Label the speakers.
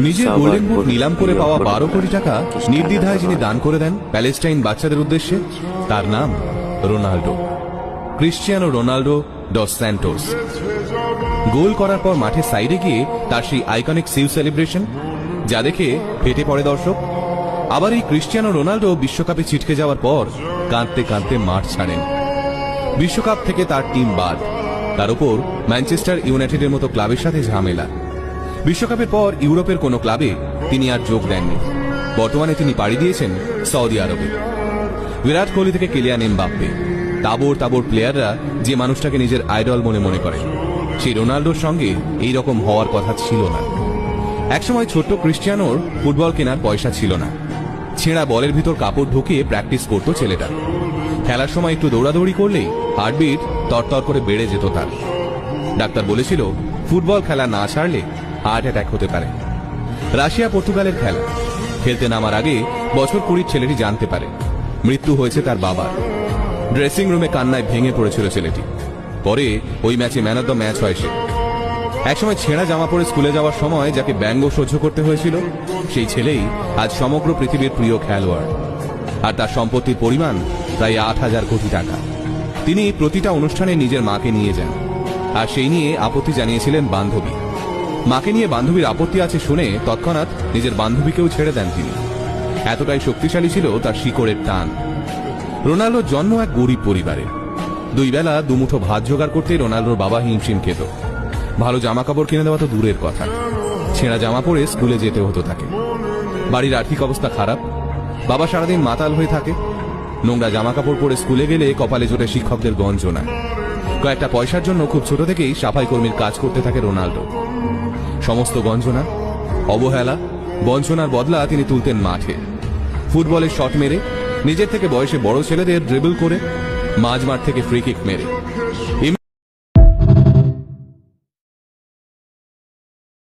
Speaker 1: নিজের golden boot নিলাম করে পাওয়া 12 কোটি টাকা নির্দ্বিধায় যিনি দান করে দেন প্যালেস্টাইন বাচ্চাদের উদ্দেশ্যে, তার নাম Ronaldo, Cristiano Ronaldo dos Santos. গোল করার পর মাঠে সাইডে গিয়ে তার সেই আইকনিক সিউ সেলিব্রেশন, যা দেখে ফেটে পড়ে দর্শক। আবার এই ক্রিশ্চিয়ানো রোনাল্ডো বিশ্বকাপে ছিটকে যাওয়ার পর কাঁদতে কাঁদতে মাঠ ছাড়েন। বিশ্বকাপ থেকে তার টিম বাদ, তার উপর ম্যানচেস্টার ইউনাইটেডের মতো ক্লাবের সাথে ঝামেলা। বিশ্বকাপের পর ইউরোপের কোনো ক্লাবে তিনি আর যোগ দেননি। বর্তমানে তিনি পাড়ি দিয়েছেন সৌদি আরবে। বিরাট কোহলি থেকে কিলিয়ান এমবাপ্পে, তাবর তাবর প্লেয়াররা যে মানুষটাকে নিজের আইডল মনে করে, সেই রোনাল্ডোর সঙ্গে এই রকম হওয়ার কথা ছিল না। একসময় ছোট্ট ক্রিশ্চিয়ানোর ফুটবল কেনার পয়সা ছিল না। ছেঁড়া বলের ভিতর কাপড় ঢুকিয়ে প্র্যাকটিস করত ছেলেটা। খেলার সময় একটু দৌড়াদৌড়ি করলেই হার্টবিট তরতর করে বেড়ে যেত তার। ডাক্তার বলেছিল ফুটবল খেলা না ছাড়লে হার্ট অ্যাটাক হতে পারে। রাশিয়া পর্তুগালের খেলা খেলতে নামার আগে বছর 20 ছেলেটি জানতে পারে মৃত্যু হয়েছে তার বাবার। ড্রেসিং রুমে কান্নায় ভেঙে পড়েছিল ছেলেটি। পরে ওই ম্যাচে ম্যান অব দ্য ম্যাচ হয় সে। একসময় ছেঁড়া জামা পরে স্কুলে যাওয়ার সময় যাকে ব্যঙ্গ সহ্য করতে হয়েছিল, সেই ছেলেই আজ সমগ্র পৃথিবীর প্রিয় খেলোয়াড়। আর তার সম্পত্তির পরিমাণ প্রায় 8,000 কোটি টাকা। তিনি প্রতিটা অনুষ্ঠানে নিজের মাকে নিয়ে যান, আর সেই নিয়ে আপত্তি জানিয়েছিলেন বান্ধবী। মাকে নিয়ে বান্ধবীর আপত্তি আছে শুনে তৎক্ষণাৎ নিজের বান্ধবীকেও ছেড়ে দেন তিনি। এতটাই শক্তিশালী ছিল তার শিকড়ের টান। রোনাল্ডোর জন্ম এক গরিব পরিবারে। 2 বেলা দুমুঠো ভাত জোগাড় করতে রোনাল্ডোর বাবা হিমশিম খেত। ভালো জামা কাপড় কিনে দেওয়া তো দূরের কথা, ছেঁড়া জামা পরে স্কুলে যেতে হতো তাকে। বাড়ির আর্থিক অবস্থা খারাপ, বাবা সারাদিন মাতাল হয়ে থাকে। নোংরা জামা কাপড় পরে স্কুলে গেলে কপালে জোটে শিক্ষকদের গঞ্জনা। কয়েকটা পয়সার জন্য খুব ছোট থেকেই সাফাই কর্মীর কাজ করতে থাকে রোনাল্ডো। সমস্ত গঞ্জনা, অবহেলা, বঞ্চনার বদলা তিনি তুলতেন মাঠে। ফুটবলের শট মেরে, নিজের থেকে বয়সে বড় ছেলেদের ড্রিবল করে, মাঝমাঠ থেকে ফ্রি কিক মেরে।